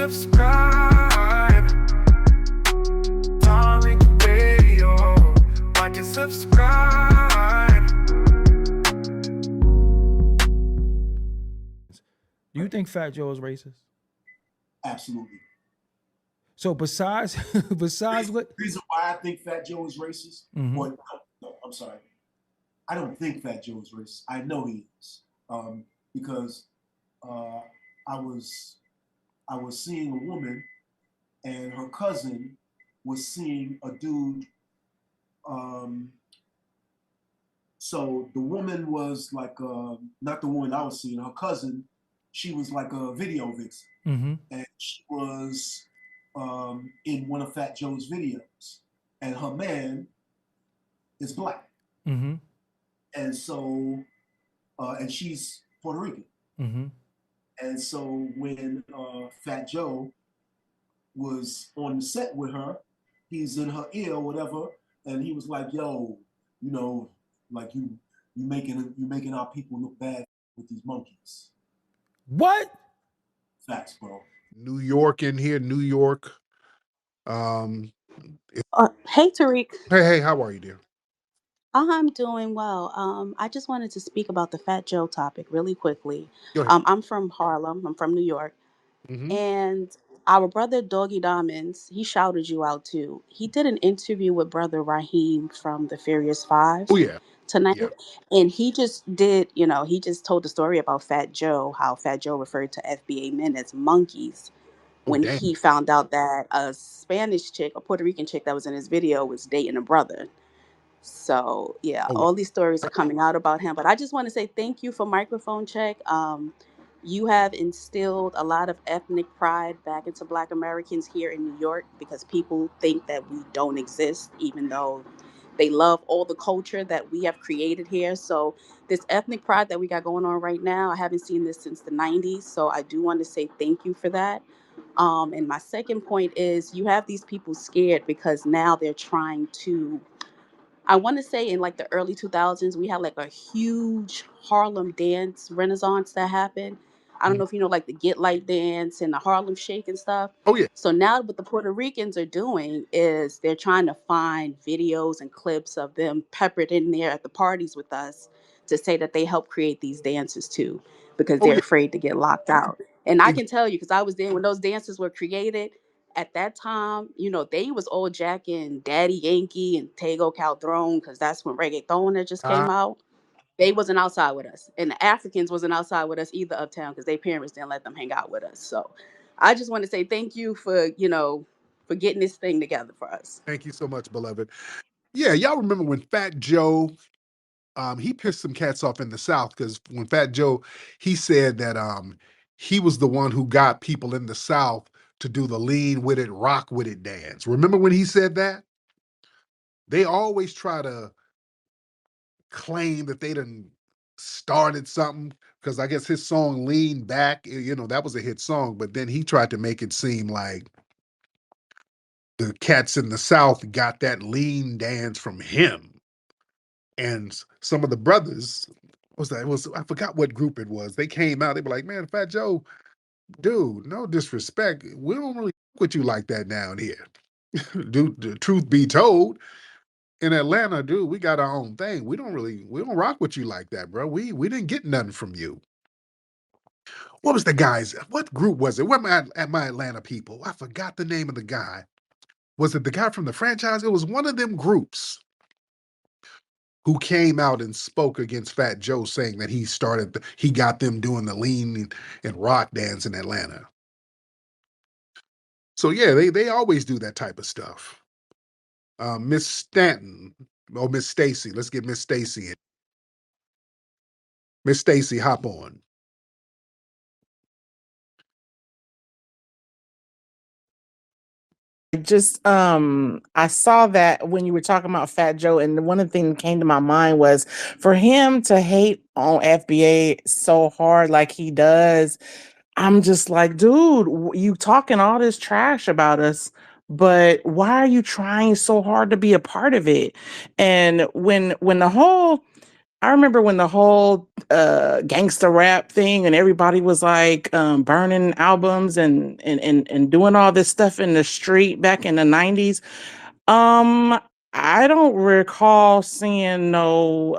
subscribe. Tariq Radio. Watch and subscribe. Do you think Fat Joe is racist? Absolutely. So besides what The reason why I think Fat Joe is racist, Mhm. no, I'm sorry. I don't think Fat Joe is racist. I know he is. Because I was seeing a woman and her cousin was seeing a dude. So the woman was like, not the woman I was seeing, her cousin, she was like a video vixen. And she was in one of Fat Joe's videos. And her man is black. And so, and she's Puerto Rican. And so when Fat Joe was on the set with her, he's in her ear or whatever, and he was like, "Yo, you know, like you making our people look bad with these monkeys." What? Facts, bro. New York in here, New York. Hey, Tariq. Hey, how are you, dear? I'm doing well. I just wanted to speak about the Fat Joe topic really quickly. Go ahead. I'm from Harlem. I'm from New York. And our brother Doggy Diamonds, he shouted you out too. He did an interview with brother Rahiem from the Furious Five Oh yeah. tonight. Yeah. And he just did, he just told the story about Fat Joe, how Fat Joe referred to FBA men as monkeys when damn. he found out that a Spanish chick, a Puerto Rican chick that was in his video was dating a brother. So yeah, all these stories are coming out about him. But I just want to say thank you for Microphone Check. You have instilled a lot of ethnic pride back into Black Americans here in New York because people think that we don't exist, even though they love all the culture that we have created here. So this ethnic pride that we got going on right now, I haven't seen this since the 90s. So I do want to say thank you for that. And my second point is you have these people scared because now they're trying to, I want to say in like the early 2000s, we had like a huge Harlem dance renaissance that happened. I don't know if you know, like the Get Light dance and the Harlem Shake and stuff. Oh yeah. So now what the Puerto Ricans are doing is they're trying to find videos and clips of them peppered in there at the parties with us to say that they helped create these dances too, because they're afraid to get locked out. And I can tell you, because I was there when those dances were created. At that time, they was all jacking Daddy Yankee and Tego Calderon because that's when reggaeton had just came out. They wasn't outside with us. And the Africans wasn't outside with us either uptown because their parents didn't let them hang out with us. So I just want to say thank you for getting this thing together for us. Thank you so much, beloved. Yeah, y'all remember when Fat Joe, he pissed some cats off in the South because when Fat Joe, he said that he was the one who got people in the South to do the lean with it, rock with it dance. Remember when he said that? They always try to claim that they done started something because I guess his song Lean Back, that was a hit song, but then he tried to make it seem like the cats in the South got that lean dance from him. And some of the brothers, I forgot what group it was. They came out, they were like, man, Fat Joe, dude, no disrespect. We don't really fuck with you like that down here. Dude, the truth be told, in Atlanta, dude, we got our own thing. We don't rock with you like that, bro. We didn't get nothing from you. What was the guys? What group was it? Where am I at my Atlanta people? I forgot the name of the guy. Was it the guy from the franchise? It was one of them groups who came out and spoke against Fat Joe, saying that he got them doing the lean and rock dance in Atlanta. So yeah, they always do that type of stuff. Miss Stanton, or Miss Stacy. Let's get Miss Stacy in. Miss Stacy, hop on. Just I saw that when you were talking about Fat Joe, and one of the things that came to my mind was for him to hate on FBA so hard like he does. I'm just like, dude, you talking all this trash about us, but why are you trying so hard to be a part of it? And when the whole I remember when the whole gangster rap thing and everybody was like burning albums and doing all this stuff in the street back in the 90s. I don't recall seeing no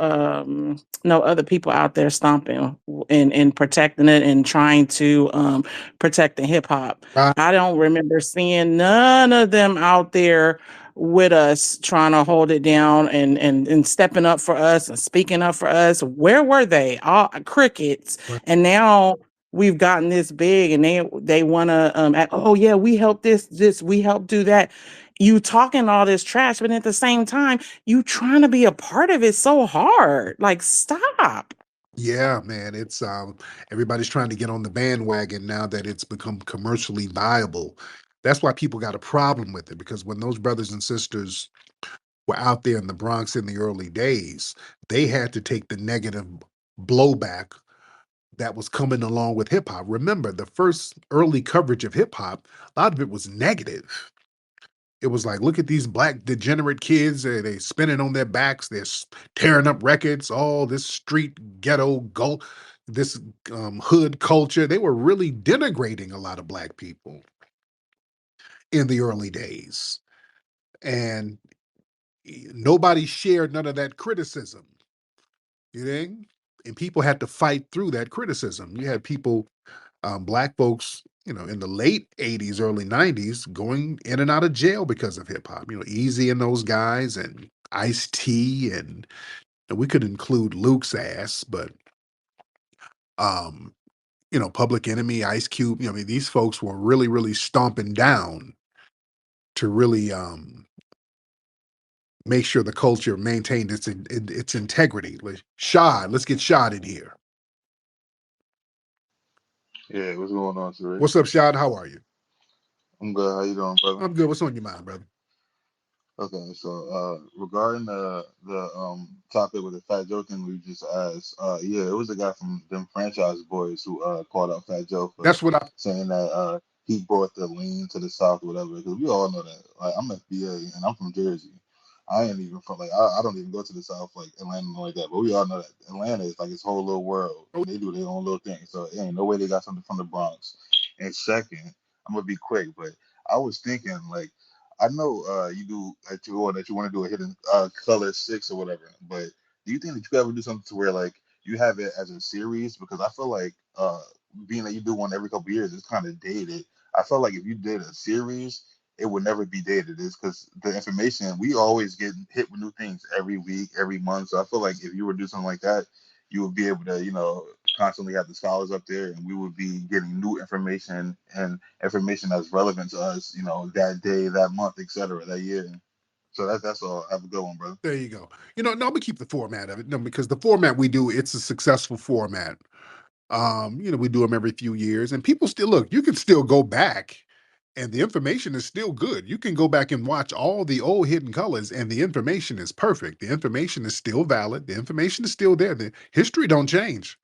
other people out there stomping and protecting it and trying to protect the hip hop. I don't remember seeing none of them out there with us trying to hold it down and stepping up for us and speaking up for us. Where were they? All crickets. Right. And now we've gotten this big and they want to oh yeah, we helped this we helped do that. You talking all this trash, but at the same time, you trying to be a part of it so hard. Like, stop. Yeah, man, it's everybody's trying to get on the bandwagon now that it's become commercially viable. That's why people got a problem with it, because when those brothers and sisters were out there in the Bronx in the early days, they had to take the negative blowback that was coming along with hip hop. Remember, the first early coverage of hip hop, a lot of it was negative. It was like, look at these black degenerate kids. They spinning on their backs. They're tearing up records. All this street ghetto this hood culture. They were really denigrating a lot of black people in the early days, and nobody shared none of that criticism. You know, and people had to fight through that criticism. You had people, black folks, in the late 80s, early 90s, going in and out of jail because of hip hop. Easy and those guys, and Ice-T, and we could include Luke's ass, but Public Enemy, Ice Cube. I mean, these folks were really, really stomping down to really make sure the culture maintained its integrity. Shad, let's get Shad in here. Yeah, what's going on, Tariq? What's up, Shad? How are you? I'm good. How you doing, brother? I'm good. What's on your mind, brother? Okay, so regarding the topic with the Fat Joe thing we just asked, yeah, it was a guy from them franchise boys who called out Fat Joe for That's what I. saying that he brought the lean to the South or whatever. Because we all know that. Like, I'm FBA and I'm from Jersey. I ain't even from I don't even go to the South like Atlanta and like that. But we all know that Atlanta is like its whole little world. And they do their own little thing. So it ain't no way they got something from the Bronx. And second, I'm gonna be quick, but I was thinking like. I know you do that you want to do a hidden color 6 or whatever, but do you think that you could ever do something to where like you have it as a series? Because I feel like being that you do one every couple years, it's kind of dated. I feel like if you did a series, it would never be dated. It's because the information we always get hit with new things every week, every month. So I feel like if you were to do something like that, you would be able to, constantly have the scholars up there, and we would be getting new information and information that's relevant to us, that day, that month, etc., that year. So that's all. Have a good one, brother. There you go. No, I'm gonna keep the format of it. No, because the format we do, it's a successful format. We do them every few years, and people still look. You can still go back, and the information is still good. You can go back and watch all the old hidden colors, and the information is perfect. The information is still valid. The information is still there. The history don't change.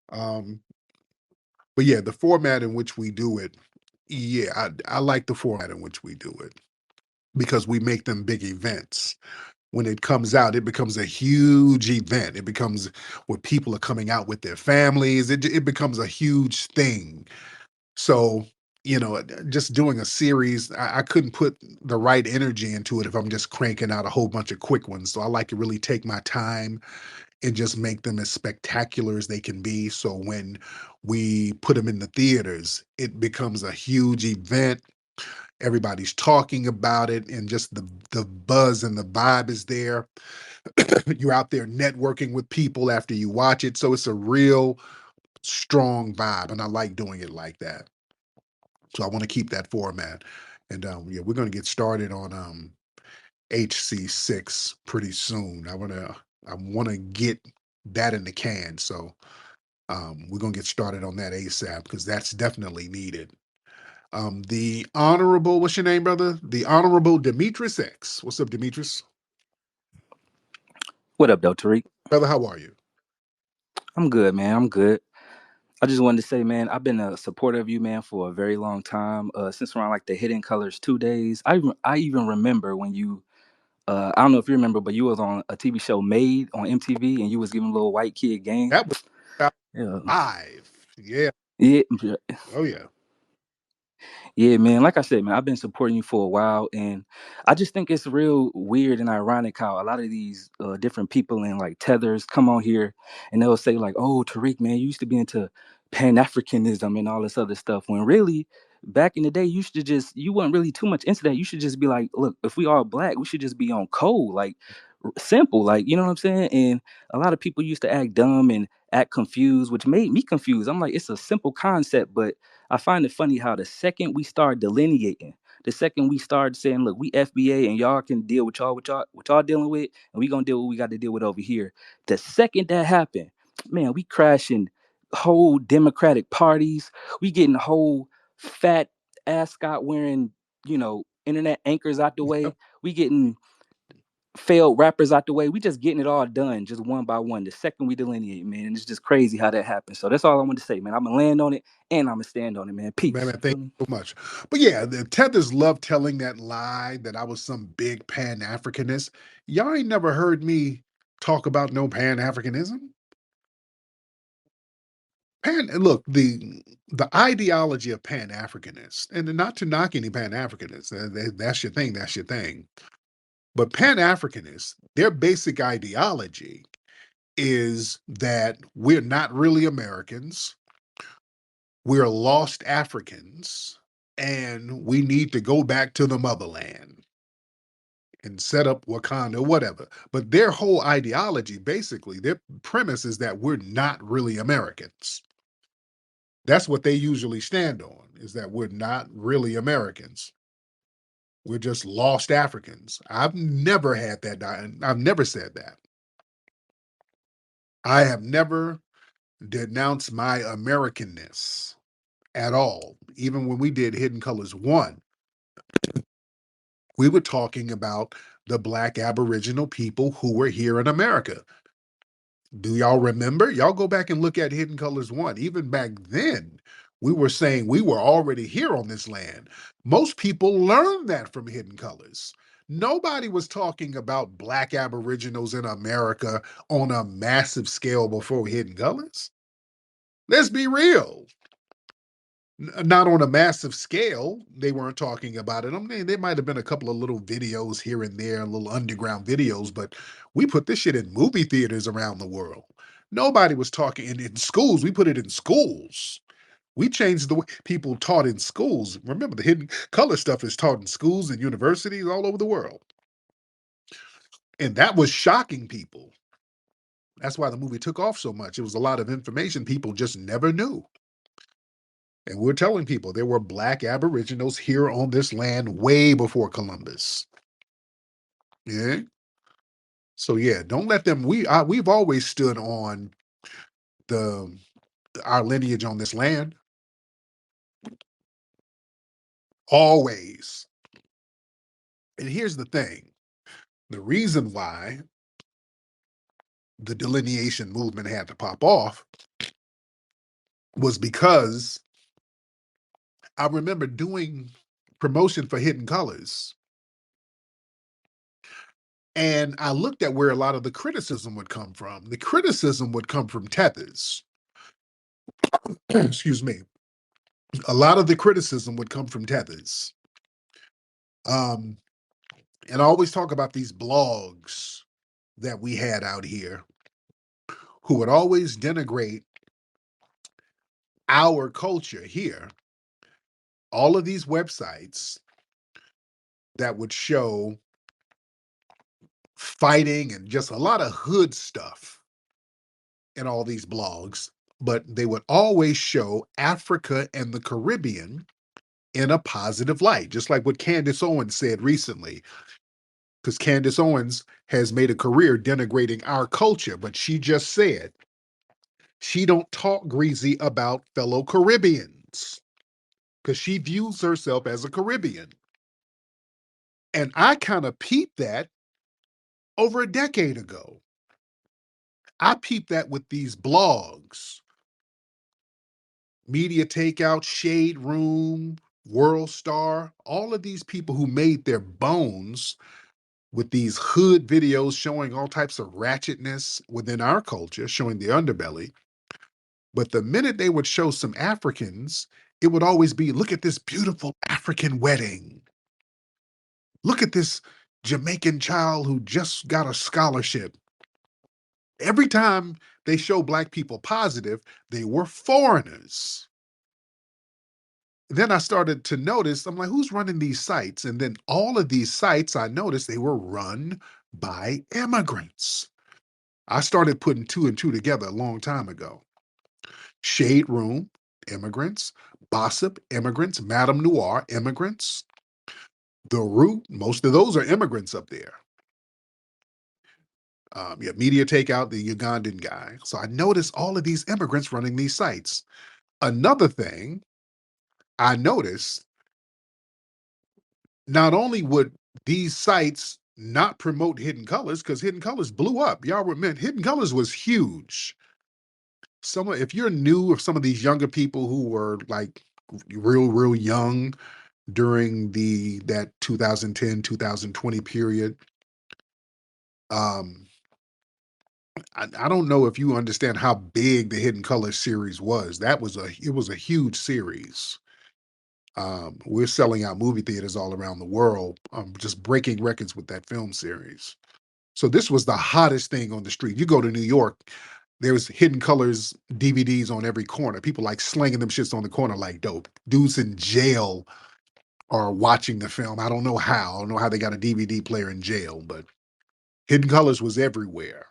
But yeah, the format in which we do it, yeah, I like the format in which we do it because we make them big events. When it comes out, it becomes a huge event. It becomes where people are coming out with their families. It becomes a huge thing. So, just doing a series, I couldn't put the right energy into it if I'm just cranking out a whole bunch of quick ones. So I like to really take my time and just make them as spectacular as they can be. So when we put them in the theaters, it becomes a huge event. Everybody's talking about it, and just the buzz and the vibe is there. You're out there networking with people after you watch it. So it's a real strong vibe, and I like doing it like that. So I want to keep that format. And yeah, we're going to get started on HC6 pretty soon. I want to get that in the can. So we're going to get started on that ASAP because that's definitely needed. The Honorable, what's your name, brother? The Honorable Demetrius X. What's up, Demetrius? What up, though, Tariq? Brother, how are you? I'm good, man. I'm good. I just wanted to say, man, I've been a supporter of you, man, for a very long time. Since around like the Hidden Colors 2 days. I even remember when you I don't know if you remember, but you was on a TV show Made on MTV, and you was giving a little white kid game. That was Yeah, live. Yeah. yeah, Oh yeah. yeah, man. Like I said, man, I've been supporting you for a while, and I just think it's real weird and ironic how a lot of these different people in like tethers come on here and they'll say like, "Oh, Tariq, man, you used to be into Pan Africanism and all this other stuff." When really, back in the day, you weren't really too much into that. You should just be like, "Look, if we all black, we should just be on code, like simple, like you know what I'm saying." And a lot of people used to act dumb and act confused, which made me confused. I'm like, it's a simple concept, but I find it funny how the second we start delineating, the second we start saying, look, we FBA and y'all can deal with y'all dealing with, and we gonna deal with what we got to deal with over here. The second that happened, man, we crashing whole Democratic parties. We getting whole fat ascot wearing, internet anchors out the way. We getting failed rappers out the way. We just getting it all done, just one by one. The second we delineate, man, and it's just crazy how that happens. So that's all I want to say, man. I'm gonna land on it and I'm gonna stand on it, man. Peace. Man, thank you so much. But yeah, the tethers love telling that lie that I was some big Pan Africanist. Y'all ain't never heard me talk about no Pan Africanism. Look, the ideology of Pan Africanists, and not to knock any Pan Africanists, that's your thing, that's your thing. But Pan Africanists, their basic ideology is that we're not really Americans, we're lost Africans, and we need to go back to the motherland and set up Wakanda, whatever. But their whole ideology, basically, their premise is that we're not really Americans. That's what they usually stand on, is that we're not really Americans. We're just lost Africans. I've never had that. I've never said that. I have never denounced my Americanness at all. Even when we did Hidden Colors 1, we were talking about the Black Aboriginal people who were here in America. Do y'all remember? Y'all go back and look at Hidden Colors 1. Even back then, we were saying we were already here on this land. Most people learned that from Hidden Colors. Nobody was talking about Black Aboriginals in America on a massive scale before Hidden Colors. Let's be real. Not on a massive scale, they weren't talking about it. I mean, there might have been a couple of little videos here and there, little underground videos, but we put this shit in movie theaters around the world. Nobody was talking in schools. We put it in schools. We changed the way people taught in schools. Remember, the hidden color stuff is taught in schools and universities all over the world. And that was shocking people. That's why the movie took off so much. It was a lot of information people just never knew. And we're telling people there were Black Aboriginals here on this land way before Columbus. Yeah. So yeah, don't let them. We've always stood on the our lineage on this land. Always. And here's the thing: the reason why the delineation movement had to pop off was because I remember doing promotion for Hidden Colors. And I looked at where a lot of the criticism would come from. The criticism would come from tethers. Excuse me. A lot of the criticism would come from tethers. And I always talk about these blogs that we had out here who would always denigrate our culture here. All of these websites that would show fighting and just a lot of hood stuff in all these blogs, but they would always show Africa and the Caribbean in a positive light, just like what Candace Owens said recently. Because Candace Owens has made a career denigrating our culture, but she just said she don't talk greasy about fellow Caribbeans because she views herself as a Caribbean. And I kind of peeped that over a decade ago. I peeped that with these blogs, Media Takeout, Shade Room, World Star, all of these people who made their bones with these hood videos showing all types of ratchetness within our culture, showing the underbelly. But the minute they would show some Africans, it would always be, look at this beautiful African wedding. Look at this Jamaican child who just got a scholarship. Every time they show Black people positive, they were foreigners. Then I started to notice, I'm like, who's running these sites? And then all of these sites, I noticed they were run by immigrants. I started putting two and two together a long time ago. Shade Room, immigrants. Gossip, immigrants. Madame Noir, immigrants. The Root, most of those are immigrants up there. Media Takeout, the Ugandan guy. So I noticed all of these immigrants running these sites. Another thing I noticed, not only would these sites not promote Hidden Colors, because Hidden Colors blew up. Y'all remember, Hidden Colors was huge. If you're new, if some of these younger people who were like real young during that 2010, 2020 period, I don't know if you understand how big the Hidden Colors series was. It was a huge series. We're selling out movie theaters all around the world, just breaking records with that film series. So this was the hottest thing on the street. You go to New York, there's Hidden Colors DVDs on every corner. People like slinging them shits on the corner like dope. Dudes in jail are watching the film. I don't know how. I don't know how they got a DVD player in jail, but Hidden Colors was everywhere.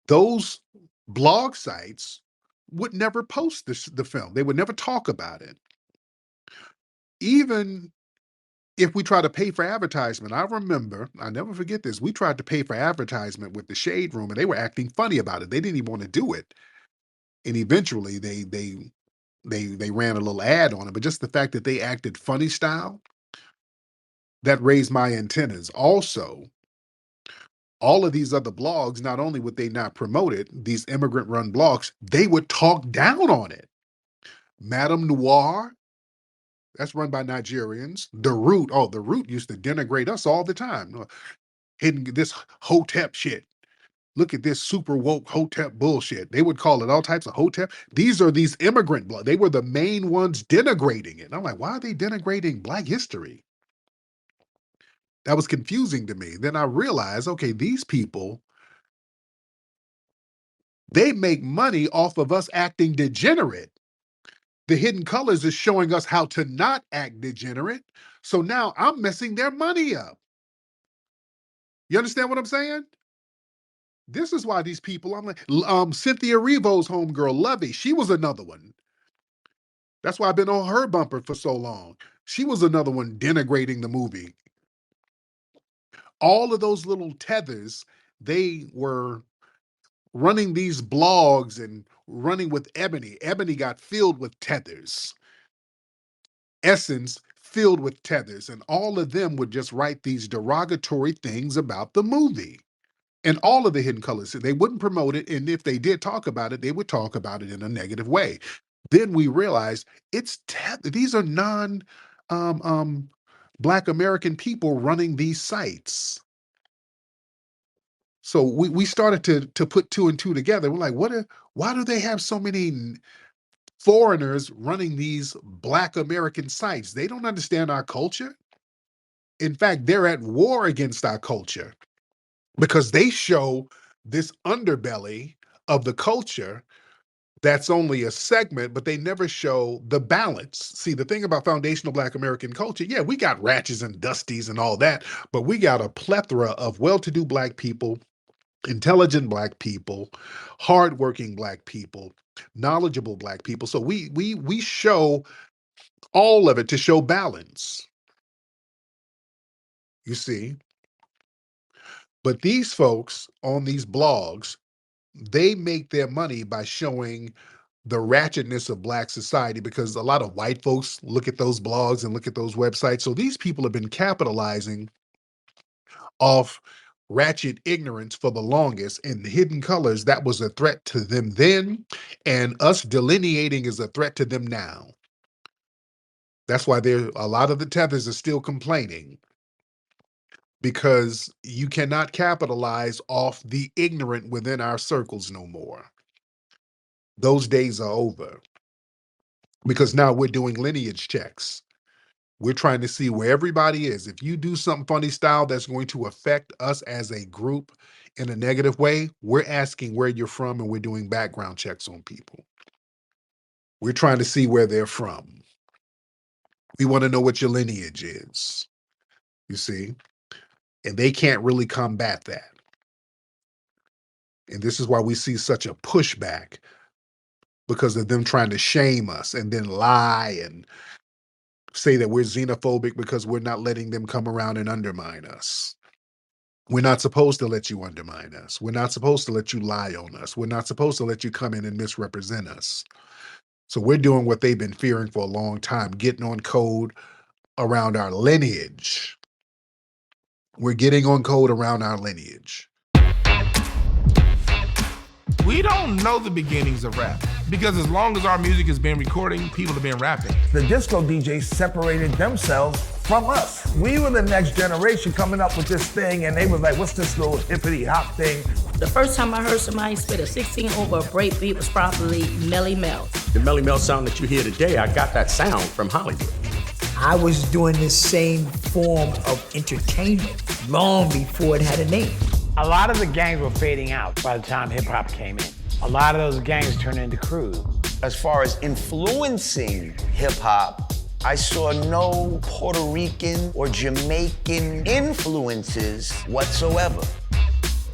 Those blog sites would never post the film. They would never talk about it. Even if we try to pay for advertisement, I never forget this. We tried to pay for advertisement with the Shade Room, and they were acting funny about it. They didn't even want to do it. And eventually they ran a little ad on it, but just the fact that they acted funny style, that raised my antennas. Also, all of these other blogs, not only would they not promote it, these immigrant run blogs, they would talk down on it. Madame Noir, that's run by Nigerians. The Root used to denigrate us all the time. Hitting this Hotep shit. Look at this super woke Hotep bullshit. They would call it all types of Hotep. These immigrant blood. They were the main ones denigrating it. And I'm like, why are they denigrating Black history? That was confusing to me. Then I realized, okay, these people, they make money off of us acting degenerate. The Hidden Colors is showing us how to not act degenerate. So now I'm messing their money up. You understand what I'm saying? This is why these people, I'm like, Cynthia Erivo's homegirl, Lovey, she was another one. That's why I've been on her bumper for so long. She was another one denigrating the movie. All of those little tethers, they were running these blogs and running with Ebony. Ebony got filled with tethers. Essence filled with tethers. And all of them would just write these derogatory things about the movie. And all of the Hidden Colors, they wouldn't promote it. And if they did talk about it, they would talk about it in a negative way. Then we realized these are Black American people running these sites. So we started to put two and two together. We're like, why do they have so many foreigners running these Black American sites? They don't understand our culture. In fact, they're at war against our culture because they show this underbelly of the culture that's only a segment, but they never show the balance. See, the thing about foundational Black American culture, yeah, we got ratchets and dusties and all that, but we got a plethora of well-to-do Black people, intelligent Black people, hardworking Black people, knowledgeable Black people. So we show all of it to show balance. You see? But these folks on these blogs, they make their money by showing the ratchetness of Black society because a lot of white folks look at those blogs and look at those websites. So these people have been capitalizing off ratchet ignorance for the longest. And Hidden Colors, that was a threat to them then, and us delineating is a threat to them now. That's why a lot of the tethers are still complaining. because you cannot capitalize off the ignorant within our circles no more. Those days are over because now we're doing lineage checks. We're trying to see where everybody is. If you do something funny style that's going to affect us as a group in a negative way, we're asking where you're from and we're doing background checks on people. We're trying to see where they're from. We want to know what your lineage is, you see? And they can't really combat that. And this is why we see such a pushback, because of them trying to shame us and then lie and say that we're xenophobic because we're not letting them come around and undermine us. We're not supposed to let you undermine us. We're not supposed to let you lie on us. We're not supposed to let you come in and misrepresent us. So we're doing what they've been fearing for a long time, getting on code around our lineage. We're getting on code around our lineage. We don't know the beginnings of rap because as long as our music has been recording, people have been rapping. The disco DJs separated themselves from us. We were the next generation coming up with this thing, and they were like, what's this little hippity hop thing? The first time I heard somebody spit a 16 over a break beat was probably Melly Mel. The Melly Mel sound that you hear today, I got that sound from Hollywood. I was doing this same form of entertainment long before it had a name. A lot of the gangs were fading out by the time hip-hop came in. A lot of those gangs turned into crews. As far as influencing hip-hop, I saw no Puerto Rican or Jamaican influences whatsoever.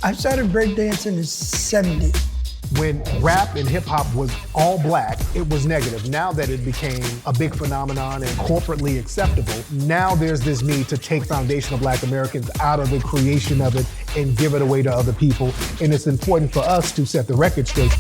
I started breakdancing in the 70s. When rap and hip hop was all black, it was negative. Now that it became a big phenomenon and corporately acceptable, now there's this need to take foundational Black Americans out of the creation of it and give it away to other people. And it's important for us to set the record straight.